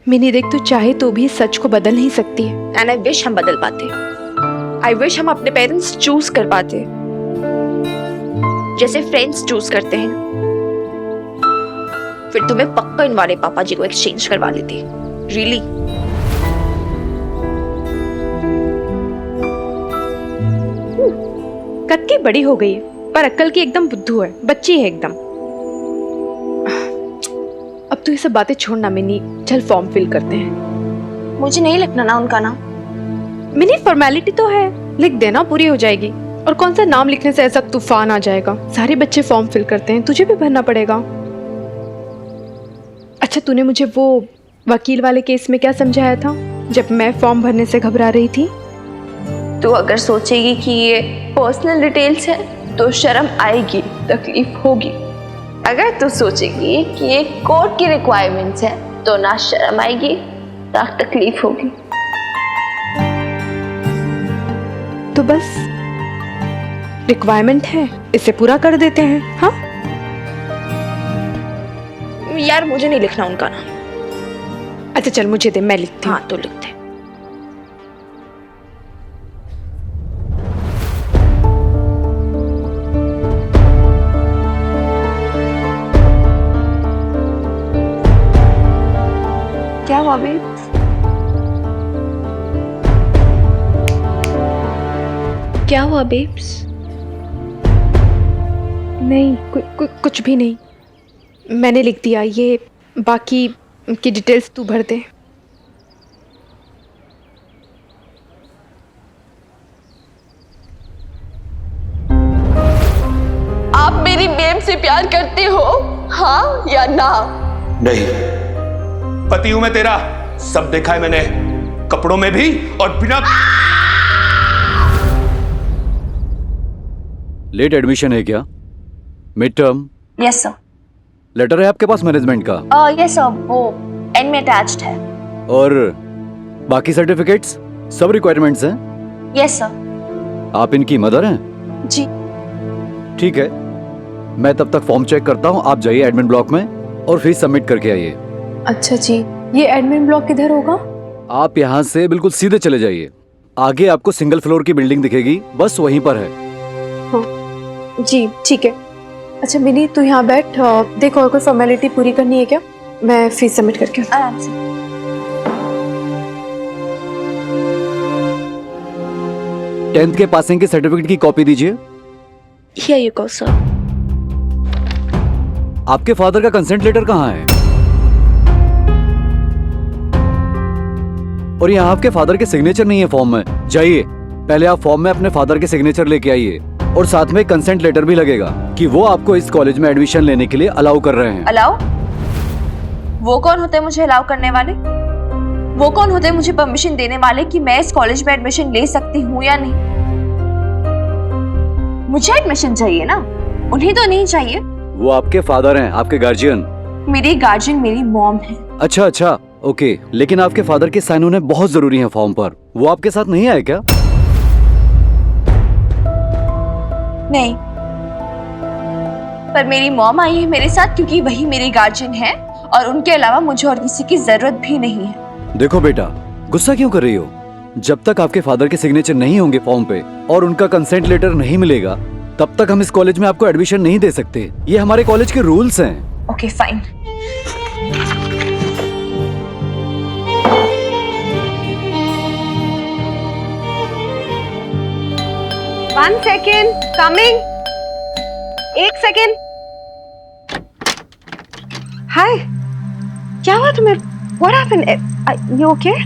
Mini देख, तू चाहे तो भी सच को बदल नहीं सकती है। एंड आई विश हम बदल पाते। आई विश हम अपने पेरेंट्स चूज कर पाते जैसे फ्रेंड्स चूज करते हैं। फिर तुम्हें पक्का इन वाले पापा जी को एक्सचेंज करवा लेती। रियली कद की बड़ी हो गई है पर अक्ल की एकदम बुद्धू है, बच्ची है एकदम। अब तू ये सब बातें छोड़ना मिनी, चल फॉर्म फिल करते हैं। मुझे नहीं लिखना ना उनका नाम। मिनी फॉर्मेलिटी तो है, लिख देना, पूरी हो जाएगी। और कौन सा नाम लिखने से ऐसा तूफान आ जाएगा। सारे बच्चे फॉर्म फिल करते हैं, तुझे भी भरना पड़ेगा। अच्छा, तूने मुझे वो वकील वाले केस में क्या समझाया था जब मैं फॉर्म भरने से घबरा रही थी? तो अगर सोचेगी कि ये पर्सनल डिटेल्स है तो शर्म आएगी, तकलीफ होगी। अगर तू सोचेगी कि ये कोर्ट की रिक्वायरमेंट्स है तो ना शर्म आएगी ना तकलीफ होगी। तो बस रिक्वायरमेंट है, इसे पूरा कर देते हैं। हाँ यार मुझे नहीं लिखना उनका नाम। अच्छा चल मुझे दे, मैं लिखती हूँ। हाँ तो लिख दे। क्या हुआ बेब्स? क्या हुआ बेब्स? नहीं कुछ भी नहीं, मैंने लिख दिया। ये बाकी की डिटेल्स तू भर दे। आप मेरी बेब से प्यार करते हो, हाँ या ना? नहीं, पति हूं मैं तेरा, सब देखा है मैंने, कपड़ों में भी और बिना। लेट एडमिशन है क्या? Mid term? Yes sir. Letter है आपके पास मैनेजमेंट का? यस सर, वो एंड में अटैच्ड है। और बाकी सर्टिफिकेट्स सब रिक्वायरमेंट्स हैं? Yes sir. आप इनकी मदर हैं? जी। ठीक है, मैं तब तक फॉर्म चेक करता हूँ। आप जाइए एडमिन ब्लॉक में और फीस सबमिट करके आइए। अच्छा जी, ये एडमिन ब्लॉक किधर होगा? आप यहाँ से बिल्कुल सीधे चले जाइए, आगे आपको सिंगल फ्लोर की बिल्डिंग दिखेगी, बस वहीं पर है। हाँ जी ठीक है। अच्छा मिनी तू यहाँ बैठ, देखो और कोई फॉर्मेलिटी पूरी करनी है क्या? मैं फीस सबमिट करके आराम से। टेंथ के पासिंग के सर्टिफिकेट की कॉपी दीजिए। Here you go, sir. आपके फादर का कंसेंट लेटर कहाँ है? और यहाँ आपके फादर के सिग्नेचर नहीं है फॉर्म में। जाइए, पहले आप फॉर्म में अपने फादर के सिग्नेचर लेके आइए और साथ में कंसेंट लेटर भी लगेगा कि वो आपको इस कॉलेज में एडमिशन लेने के लिए अलाउ कर रहे हैं। अलाउ? वो कौन होते हैं मुझे अलाउ करने वाले? वो कौन होते हैं मुझे परमिशन देने वाले कि मैं इस कॉलेज में एडमिशन ले सकती हूँ या नहीं? मुझे एडमिशन चाहिए ना, उन्हें तो नहीं चाहिए। वो आपके फादर हैं, आपके गार्जियन। मेरी गार्जियन मेरी मॉम है। अच्छा ओके, लेकिन आपके फादर के साइन होने बहुत जरूरी हैं फॉर्म पर। वो आपके साथ नहीं आए क्या? नहीं, पर मेरी मॉम आई है मेरे साथ क्योंकि वही मेरी गार्जियन है और उनके अलावा मुझे और किसी की जरूरत भी नहीं है। देखो बेटा, गुस्सा क्यों कर रही हो? जब तक आपके फादर के सिग्नेचर नहीं होंगे फॉर्म पे और उनका कंसेंट लेटर नहीं मिलेगा, तब तक हम इस कॉलेज में आपको एडमिशन नहीं दे सकते। ये हमारे कॉलेज के रूल्स हैं। Okay fine. One second, coming. एक सेकेंड। हाय, क्या हुआ तुम्हें? What happened? You okay?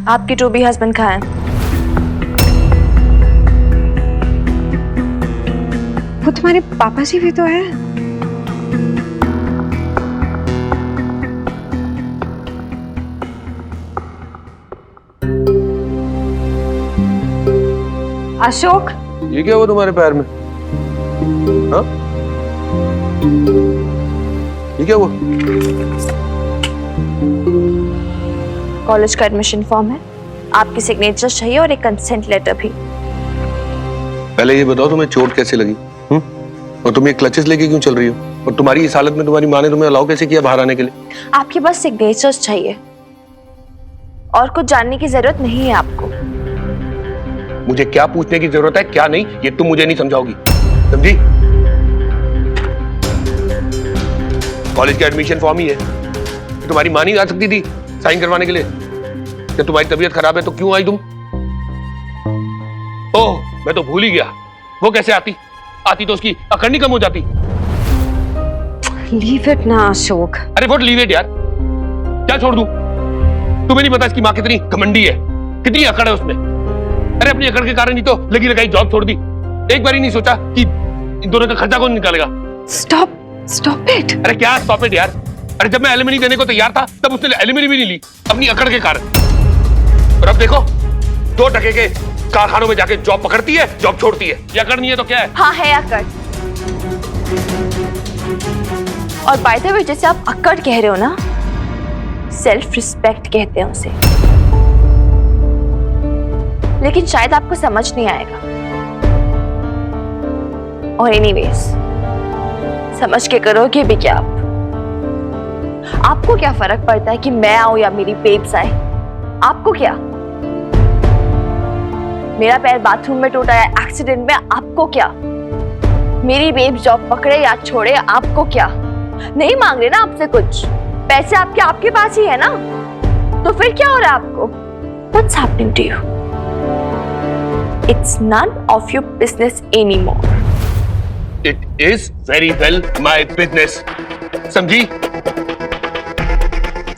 आपके टू बी हस्बैंड कहाँ हैं? वो तुम्हारे पापा जी भी तो है। अशोक, ये क्या हुआ तुम्हारे पैर में? हाँ? ये क्या हुआ? कॉलेज का एडमिशन फॉर्म है, आपकी सिग्नेचर चाहिए और एक कंसेंट लेटर भी। पहले ये बताओ तुम्हें चोट कैसे लगी? और तुम ये क्लचेस लेके क्यों चल रही हो? और तुम्हारी इस हालत में तुम्हारी माँ ने तुम्हें अलाउ कैसे किया बाहर आने के लिए? आपके पास सिग्नेचर्स चाहिए और कुछ जानने की जरूरत नहीं है आपको। मुझे क्या पूछने की जरूरत है क्या नहीं, ये तुम मुझे नहीं समझाओगी, समझी? कॉलेज का एडमिशन फॉर्म ही है, तुम्हारी माँ नहीं आ सकती थी साइन करवाने के लिए? जब तुम्हारी तबीयत खराब है तो क्यों आई तुम? ओह, मैं तो भूल ही गया, वो कैसे आती तो उसकी अकड़ नहीं कम हो जाती। लीव इट ना अशोक। अरे व्हाट लीव इट यार, क्या छोड़ दूं? तुम्हें नहीं पता इसकी माँ कितनी घमंडी है, कितनी अकड़ है उसमें। अरे अपनी अकड़ के कारण ही तो लगी लगाई जॉब छोड़ दी, एक बार ही नहीं सोचा कि इन दोनों का खर्चा कौन निकालेगा। Stop it. अरे क्या स्टॉप इट यार? अरे जब मैं एलिमनी देने को तैयार था तब उसने एलिमनी भी नहीं ली अपनी अकड़ के कारण। और अब देखो 2 टके के कारखानों में जाके जॉब पकड़ती है, जॉब छोड़ती है। ये अकड़ नहीं है तो क्या है? हाँ है अकड़। और बाय द वे, जैसे आप अकड़ कह रहे हो ना, सेल्फ रिस्पेक्ट कहते हैं उसे। लेकिन शायद आपको समझ नहीं आएगा। और एनीवेज, समझ के करोगे भी क्या आप? आपको क्या फर्क पड़ता है कि मैं आऊं या मेरी बेब्स आए? आपको क्या? मेरा पैर बाथरूम में टूटा है एक्सीडेंट में, आपको क्या? मेरी बेब जॉब पकड़े या छोड़े, आपको क्या? नहीं मांग रहे ना आपसे कुछ, पैसे आपके पास ही है ना, तो फिर क्या हो रहा है आपको? What's happening to you? It's none of your business anymore. It is very well my business, समझी?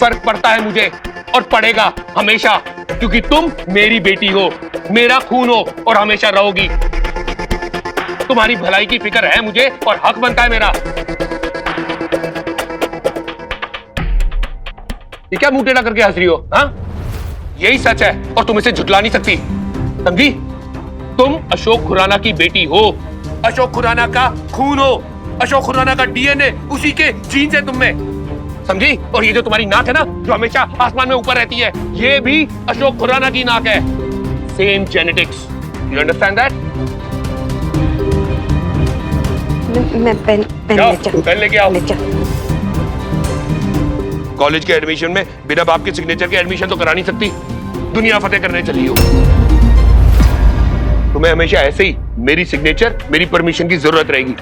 फर्क पड़ता है मुझे और पड़ेगा हमेशा, क्योंकि तुम मेरी बेटी हो, मेरा खून हो और हमेशा रहोगी। तुम्हारी भलाई की फिक्र है मुझे और हक बनता है मेरा। ये क्या मुंह टेढ़ा करके हंस रही हो? हाँ, यही सच है और तुम इसे झुटला नहीं सकती, समझी? तुम अशोक खुराना की बेटी हो, अशोक खुराना का खून हो, अशोक खुराना का डीएनए उसी के जीन्स है तुम में, समझी? और ये जो तुम्हारी नाक है ना, जो हमेशा आसमान में ऊपर रहती है, ये भी अशोक खुराना की नाक है। Same genetics, you understand that? मैं पेन लेके आओ। कॉलेज के एडमिशन में बिना बाप के सिग्नेचर के एडमिशन तो करा नहीं सकती, दुनिया फतेह करने चली हो। तुम्हें हमेशा ऐसे ही मेरी सिग्नेचर, मेरी परमिशन की जरूरत रहेगी।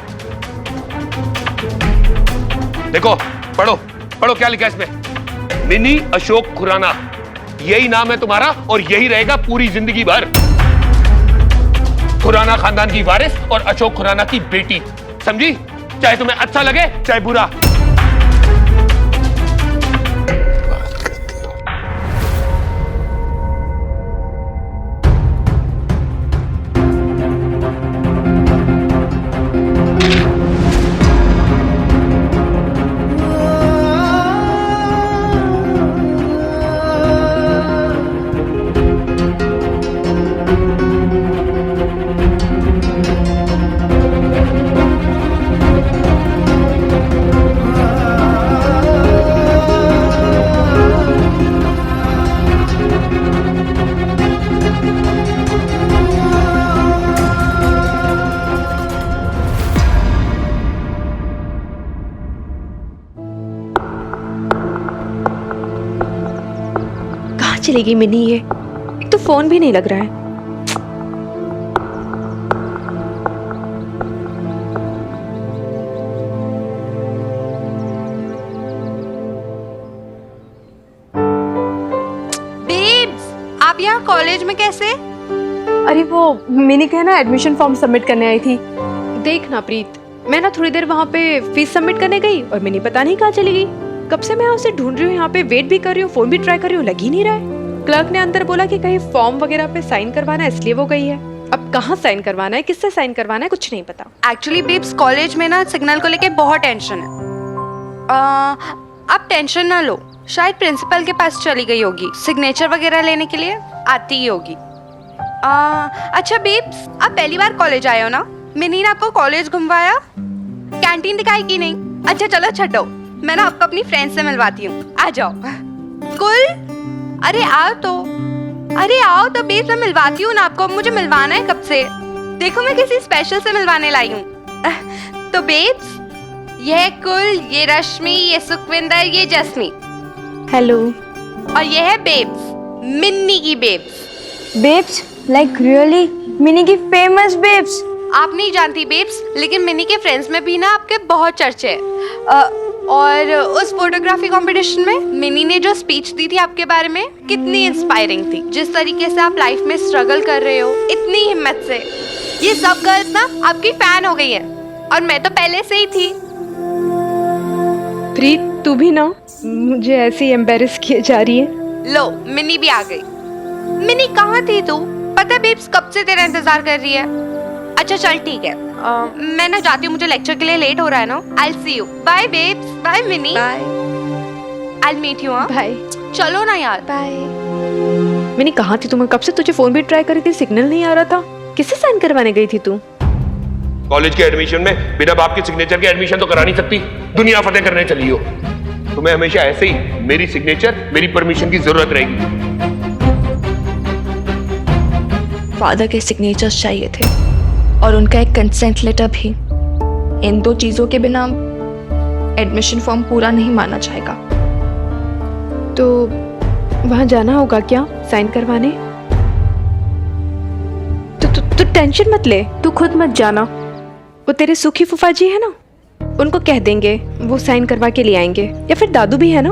देखो, पढ़ो पढ़ो क्या लिखा है इसमें। मिनी अशोक खुराना, यही नाम है तुम्हारा और यही रहेगा पूरी जिंदगी भर। खुराना खानदान की वारिस और अशोक खुराना की बेटी, समझी? चाहे तुम्हें अच्छा लगे चाहे बुरा। चली गई मिनी? ये एक तो फोन भी नहीं लग रहा है। बेब्स, आप यहाँ कॉलेज में कैसे? अरे वो मिनी का ना एडमिशन फॉर्म सबमिट करने आई थी। देख ना प्रीत, मैं ना थोड़ी देर वहाँ पे फीस सबमिट करने गई और मिनी पता नहीं कहाँ चली गई। कब से मैं उसे ढूंढ रही हूँ, यहाँ पे वेट भी कर रही हूँ, फोन भी ट्राई कर रही हूँ, लग ही नहीं रहा है। क्लर्क ने अंदर बोला कि कहीं फॉर्म वगैरह पे साइन करवाना है, इसलिए वो गई है। अब कहाँ साइन करवाना है, किससे साइन करवाना है, कुछ नहीं पता। एक्चुअली बेब्स, कॉलेज में ना सिग्नल को लेके बहुत टेंशन है। आप टेंशन ना लो, शायद प्रिंसिपल के पास चली गई होगी, सिग्नेचर वगैरह लेने के लिए आती ही होगी। अच्छा बेब्स, आप पहली बार कॉलेज आए हो ना? मिनी ने आपको कॉलेज घुमवाया, कैंटीन दिखाई कि नहीं? अच्छा चलो छठो, मैं ना आपको अपनी फ्रेंड से मिलवाती हूँ, आ जाओ। कुल, अरे आओ तो, अरे आओ तो बेब्स, मैं मिलवाती हूँ ना आपको, मुझे मिलवाना है कब से। देखो मैं किसी स्पेशल से मिलवाने लाई हूँ। तो बेब्स, ये है कुल, ये रश्मि, ये सुखविंदर, ये जस्मी हेलो और ये है बेब्स, मिन्नी की बेब्स। बेब्स लाइक रियली मिनी की फेमस बेब्स। आप नहीं जानती बेब्स, लेकिन मिनी के फ्रेंड्स में भी ना आपके बहुत चर्चे हैं। और उस फोटोग्राफी कंपटीशन में मिनी ने जो स्पीच दी थी आपके बारे में, कितनी इंस्पायरिंग थी। जिस तरीके से आप लाइफ में स्ट्रगल कर रहे हो, इतनी हिम्मत से, ये सब गर्ल्स ना आपकी फैन हो गई हैं। और मैं तो पहले से ही थी। प्रीत, तू भी ना मुझे ऐसे ही एम्बेरस किए जा रही है। लो, मिनी भी आ गई। मिनी कहाँ थी तू? पता है बेब्स कब से तेरा इंतजार कर रही है। अच्छा चल ठीक है, मैं ना जाती हूँ, मुझे लेक्चर के लिए लेट हो रहा है ना। I will see you. Bye babes, bye Mini, bye. I will meet you. Bye. चलो ना यार। बाय। मैंने कहा थी तुम्हें, कब से तुझे फोन भी ट्राई करी थी, सिग्नल नहीं आ रहा था। किससे साइन करवाने गई थी तू? कॉलेज के एडमिशन में बिना बाप के सिग्नेचर के एडमिशन तो करा नहीं सकती। दुनिया फतेह करने चली हो। तुम्हें हमेशा ऐसे ही मेरी सिग्नेचर, मेरी परमिशन की जरूरत रहेगी। फादर के सिग्नेचर्स चाहिए थे और उनका एक कंसेंट लेटर भी। इन दो चीजों के बिना एडमिशन फॉर्म पूरा नहीं माना जाएगा। तो वहां जाना होगा क्या साइन करवाने? तो टेंशन मत ले, तू खुद मत जाना। वो तेरे सुखी फूफा जी है ना, उनको कह देंगे, वो साइन करवा के ले आएंगे। या फिर दादू भी है ना,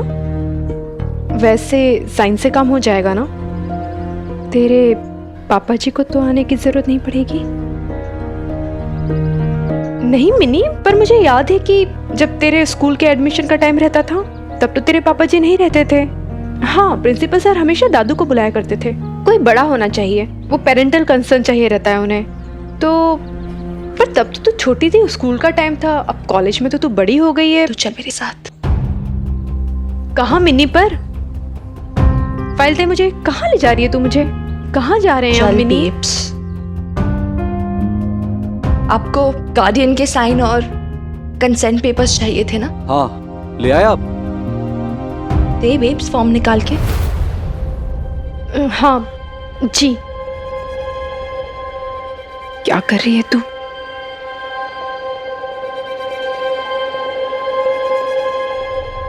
वैसे साइन से काम हो जाएगा ना। तेरे पापा जी को तो आने की जरूरत नहीं पड़ेगी। नहीं मिनी, पर मुझे याद है कि जब तेरे स्कूल के एडमिशन का टाइम रहता था, तब तो तेरे पापा जी नहीं रहते थे। हाँ, प्रिंसिपल सर हमेशा दादू को बुलाया करते थे। कोई बड़ा होना चाहिए, वो पेरेंटल कंसर्न चाहिए रहता है उन्हें। तो पर तब तो तू छोटी थी, स्कूल का टाइम था। अब कॉलेज में तो तू बड़ी हो गई है। तो चल मेरे साथ। कहाँ मिनी? पर फाइल दे मुझे। कहाँ ले जा रही है तू मुझे? कहाँ जा रहे हैं हम मिनी? बेब्स, आपको गार्डियन के साइन और कंसेंट पेपर्स चाहिए थे ना? हाँ, ले आए आप? दे बेब्स फॉर्म निकाल के। हाँ जी। क्या कर रही है तू?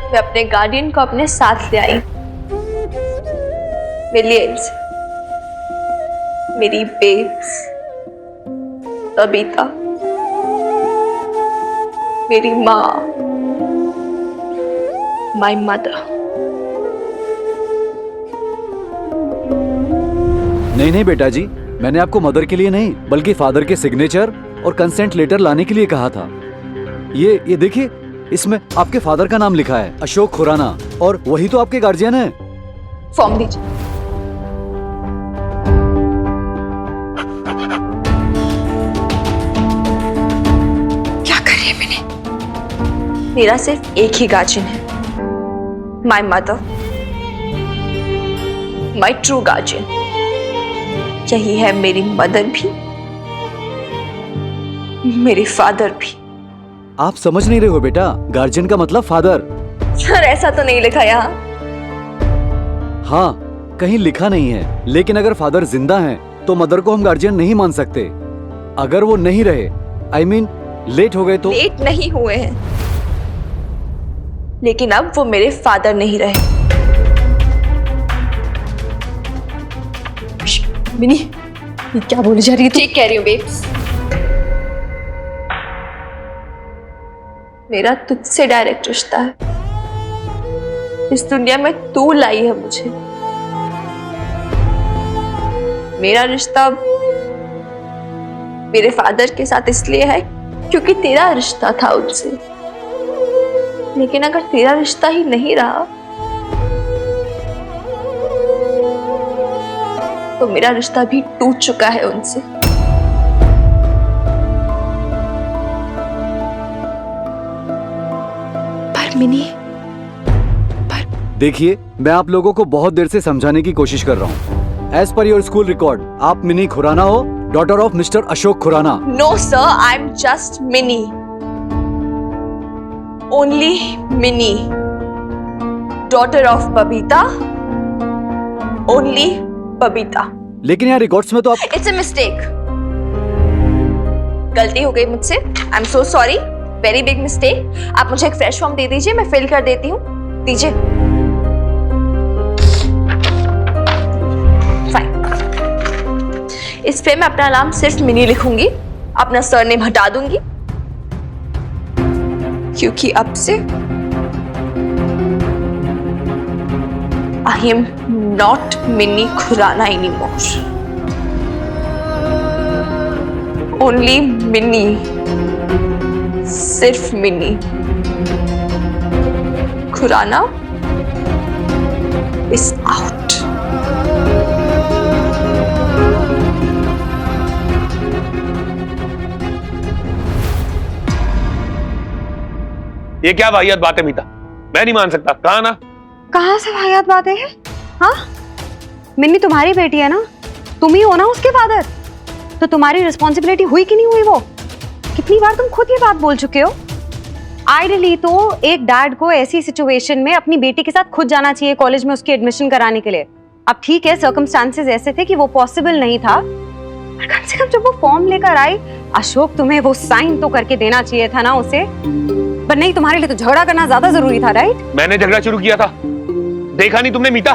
मैं अपने गार्डियन को अपने साथ ले आई। मिलियंस, मेरी बेब्स, बबीता, मेरी माँ, माय मदर। नहीं बेटा जी, मैंने आपको मदर के लिए नहीं बल्कि फादर के सिग्नेचर और कंसेंट लेटर लाने के लिए कहा था। ये देखिए, इसमें आपके फादर का नाम लिखा है, अशोक खुराना, और वही तो आपके गार्जियन है। फॉर्म दीजिए। क्या कर रही है मैंने? मेरा सिर्फ एक ही गार्जियन है, my mother, my true guardian. यही है मेरी मदर भी, मेरे फादर भी। आप समझ नहीं रहे हो बेटा, गार्जियन का मतलब फादर। सर ऐसा तो नहीं लिखा यहाँ। हाँ, कहीं लिखा नहीं है, लेकिन अगर फादर जिंदा हैं, तो मदर को हम गार्जियन नहीं मान सकते। अगर वो नहीं रहे, I mean, लेट हो गए तो। लेट नहीं हुए हैं, लेकिन अब वो मेरे फादर नहीं रहे। मिनी, ये क्या बोली जा रही है तू? ठीक कह रही हूँ बेब्स। मेरा तुझसे डायरेक्ट रिश्ता है। इस दुनिया में तू लाई है मुझे। मेरा रिश्ता मेरे फादर के साथ इसलिए है क्योंकि तेरा रिश्ता था उनसे। लेकिन अगर तेरा रिश्ता ही नहीं रहा तो मेरा रिश्ता भी टूट चुका है उनसे। पर मिनी, देखिए, मैं आप लोगों को बहुत देर से समझाने की कोशिश कर रहा हूँ। As per your school record, आप मिनी खुराना हो, daughter of mister Ashok Khurana. No sir, I am just Mini, only Mini, daughter of Babita, only Babita. लेकिन यहाँ रिकॉर्ड्स में तो आप। इट्स अ मिस्टेक, गलती हो गई मुझसे, I am so sorry. Very big mistake. आप मुझे एक फ्रेश फॉर्म दे दीजिए, मैं फिल कर देती हूँ। दीजिए। फाइन। इस पे मैं अपना नाम सिर्फ मिनी लिखूंगी, अपना सरनेम हटा दूंगी, क्योंकि अब से I am not Mini Khurana anymore. Only Mini, सिर्फ मिनी। Khurana is out. ये क्या वाहियात बात है मीता, मैं नहीं मान सकता। कहा ना। कहाँ से वाहियात बातें हैं? हाँ, मिन्नी तुम्हारी बेटी है ना, तुम ही हो ना उसके फादर, तो तुम्हारी रिस्पॉन्सिबिलिटी हुई कि नहीं हुई? वो कितनी बार तुम खुद ये बात बोल चुके हो। आइडियली तो एक डैड को ऐसी सिचुएशन में अपनी बेटी के साथ खुद जाना चाहिए कॉलेज में उसकी एडमिशन कराने के लिए। अब ठीक है, सर्कमस्टांसेस ऐसे थे कि वो पॉसिबल नहीं था, पर कम से कम जब वो फॉर्म लेकर आई, अशोक तुम्हें वो साइन तो करके देना चाहिए था ना उसे। पर नहीं, तुम्हारे लिए तो झगड़ा करना ज्यादा जरूरी था, राइट? मैंने झगड़ा शुरू किया था, देखा नहीं तुमने मीता?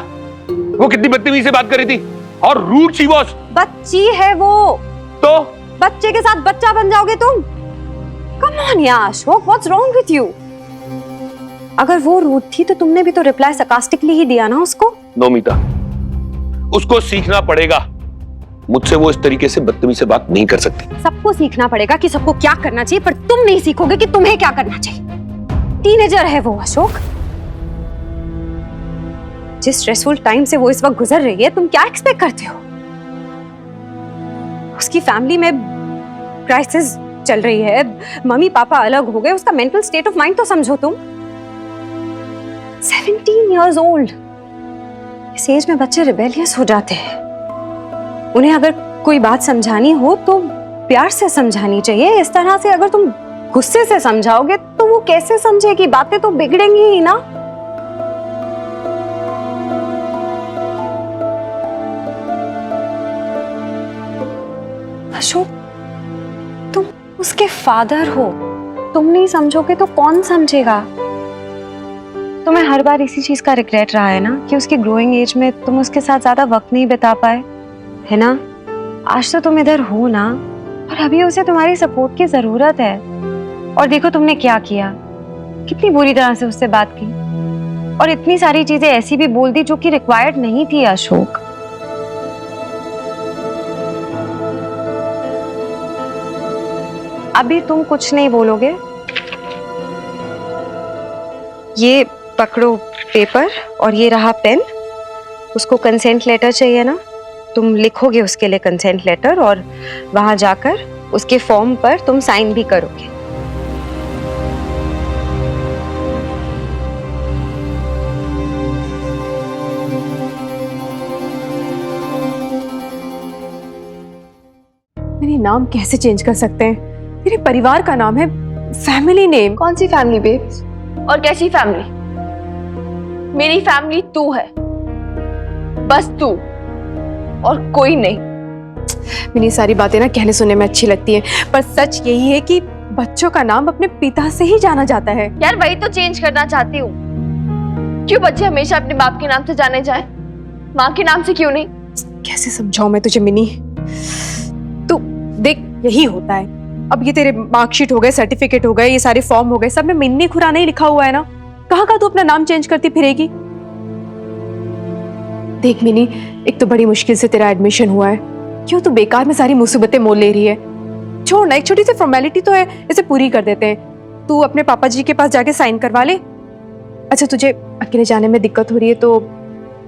वो कितनी बदतमीजी से बात कर रही थी और रूड सी वॉज। बच्ची है वो, तो बच्चे के साथ बच्चा बन जाओगे तुम? कम ऑन यार Ashok, what's wrong with you? अगर वो रूड थी तो तुमने भी तो रिप्लाई sarcastically ही दिया ना उसको। नो मीता, उसको सीखना पड़ेगा। मुझसे वो इस तरीके से बदतमीजी से बात नहीं कर सकती। सबको सीखना पड़ेगा कि सबको क्या करना चाहिए, पर तुम नहीं सीखोगे कि तुम्हें क्या करना चाहिए। टीनेजर है वो अशोक, जिस स्ट्रेसफुल टाइम से वो इस वक्त गुजर रही है, तुम क्या एक्सपेक्ट करते हो? उसकी फैमिली में क्राइसिस चल रही है, मम्मी पापा अलग हो गए, उसका मेंटल स्टेट ऑफ माइंड तो समझो तुम। 17 years old, इस एज में बच्चे रिबेलियस हो जाते हैं। उन्हें अगर कोई बात समझानी हो तो प्यार से समझानी चाहिए। इस तरह से अगर तुम गुस्से से समझाओगे तो वो कैसे समझेगी? बातें तो बिगड़ेंगी ही ना। अशोक, तुम उसके फादर हो, तुम नहीं समझोगे तो कौन समझेगा? तुम्हें हर बार इसी चीज का रिग्रेट रहा है ना कि उसकी ग्रोइंग एज में तुम उसके साथ ज्यादा वक्त नहीं बिता पाए, है ना? आज तो तुम इधर हो ना, और अभी उसे तुम्हारी सपोर्ट की जरूरत है। और देखो तुमने क्या किया, कितनी बुरी तरह से उससे बात की, और इतनी सारी चीजें ऐसी भी बोल दी जो कि रिक्वायर्ड नहीं थी अशोक। अभी तुम कुछ नहीं बोलोगे। ये पकड़ो पेपर और ये रहा पेन। उसको कंसेंट लेटर चाहिए ना, तुम लिखोगे उसके लिए कंसेंट लेटर, और वहां जाकर उसके फॉर्म पर तुम साइन भी करोगे। मेरी नाम कैसे चेंज कर सकते हैं? मेरे परिवार का नाम है, फैमिली नेम। कौन सी फैमिली बेब्स? और कैसी फैमिली? मेरी फैमिली तू है, बस तू और कोई नहीं। मेरी सारी बातें ना कहने सुनने में अच्छी लगती हैं, पर सच यही है कि बच्चों का नाम अपने पिता से ही जाना जाता है। यार वही तो चेंज करना चाहती हूँ। क्यों बच्चे हमेशा अपने बाप के नाम से जाने जाए, माँ के नाम से क्यों नहीं? कैसे समझाऊं मैं तुझे मिनी? तू देख, यही होता है। अब ये तेरे मार्कशीट हो गए, सर्टिफिकेट हो गए, ये सारे फॉर्म हो गए, सब में मिन्नी खुराना ही लिखा हुआ है ना। कहाँ का तू अपना नाम चेंज करती फिरेगी? देख मिनी, एक तो बड़ी मुश्किल से तेरा एडमिशन हुआ है, क्यों तू बेकार में सारी मुसीबतें मोल ले रही है? छोड़ ना, एक छोटी सी फॉर्मेलिटी तो है, इसे पूरी कर देते हैं। तू अपने पापा जी के पास जाके साइन करवा ले। अच्छा, तुझे अकेले जाने में दिक्कत हो रही है तो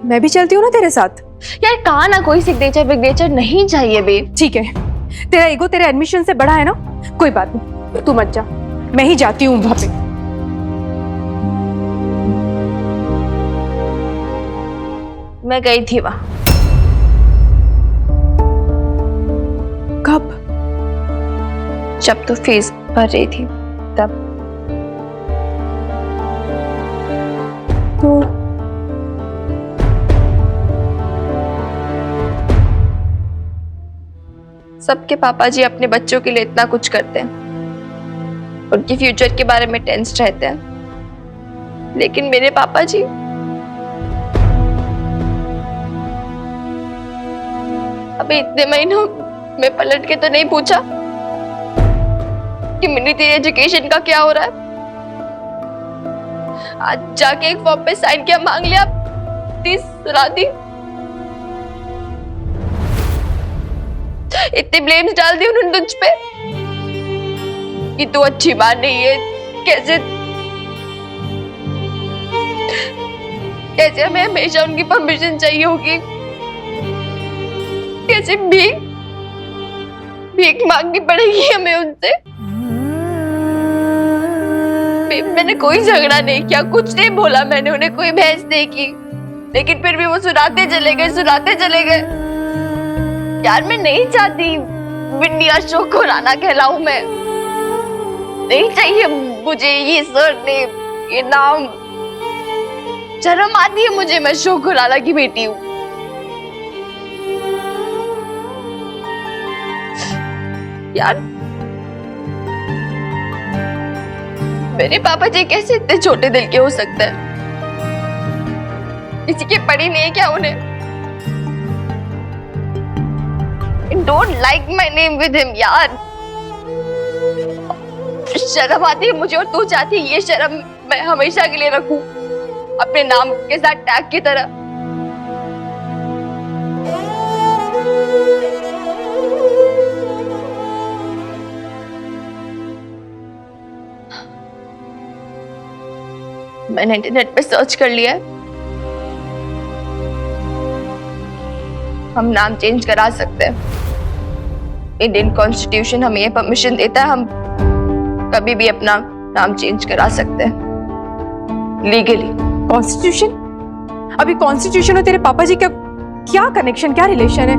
मैं भी चलती हूँ ना तेरे साथ। यार कहा ना कोई सिग्नेचर विग्नेचर नहीं चाहिए बे। ठीक है, तेरा ईगो तेरे एडमिशन से बड़ा है ना, कोई बात नहीं, तू मत जा, मैं ही जाती हूँ वहां पे। मैं गई थी वहां। कब? जब तू फीस भर रही थी तब। तो सबके पापा जी अपने बच्चों के लिए इतना कुछ करते हैं, उनके फ्यूचर के बारे में टेंस रहते हैं। लेकिन मेरे पापा जी अभी इतने महीनों में पलट के तो नहीं पूछा कि मिनी तेरी एजुकेशन का क्या हो रहा है। आज जाके एक फॉर्म पे साइन किया, मांग लिया, 30 सुना दी, इतने ब्लेम्स डाल दी उन्होंने तुझ पे कि तू अच्छी बात नहीं है। कैसे कैसे हमें हमेशा उनकी परमिशन चाहिए होगी, कैसे भीख मांगनी पड़ेगी हमें उनसे। मैंने कोई झगड़ा नहीं किया, कुछ नहीं बोला मैंने उन्हें, कोई बहस नहीं की, लेकिन फिर भी वो सुनाते चले गए। यार मैं नहीं चाहती विन्नी अशोक खुराना कहलाऊं मैं, नहीं चाहिए मुझे ये सरनेम, ये नाम। शर्म आती है मुझे, मैं अशोक खुराना की बेटी हूँ। यार मेरे पापा जी कैसे इतने छोटे दिल के हो सकते हैं? किसी के पड़ी नहीं है क्या उन्हें? Don't like my name with him यार। शर्म आती है मुझे, और तू चाहती है ये शर्म मैं हमेशा के लिए रखूं अपने नाम के साथ टैग की तरह। मैंने इंटरनेट पे सर्च कर लिया है, हम नाम चेंज करा सकते हैं। इंडियन कॉन्स्टिट्यूशन हमें ये परमिशन देता है, हम कभी भी अपना नाम चेंज करा सकते हैं लीगली। कॉन्स्टिट्यूशन? अभी कॉन्स्टिट्यूशन और तेरे पापा जी का क्या कनेक्शन, क्या रिलेशन है?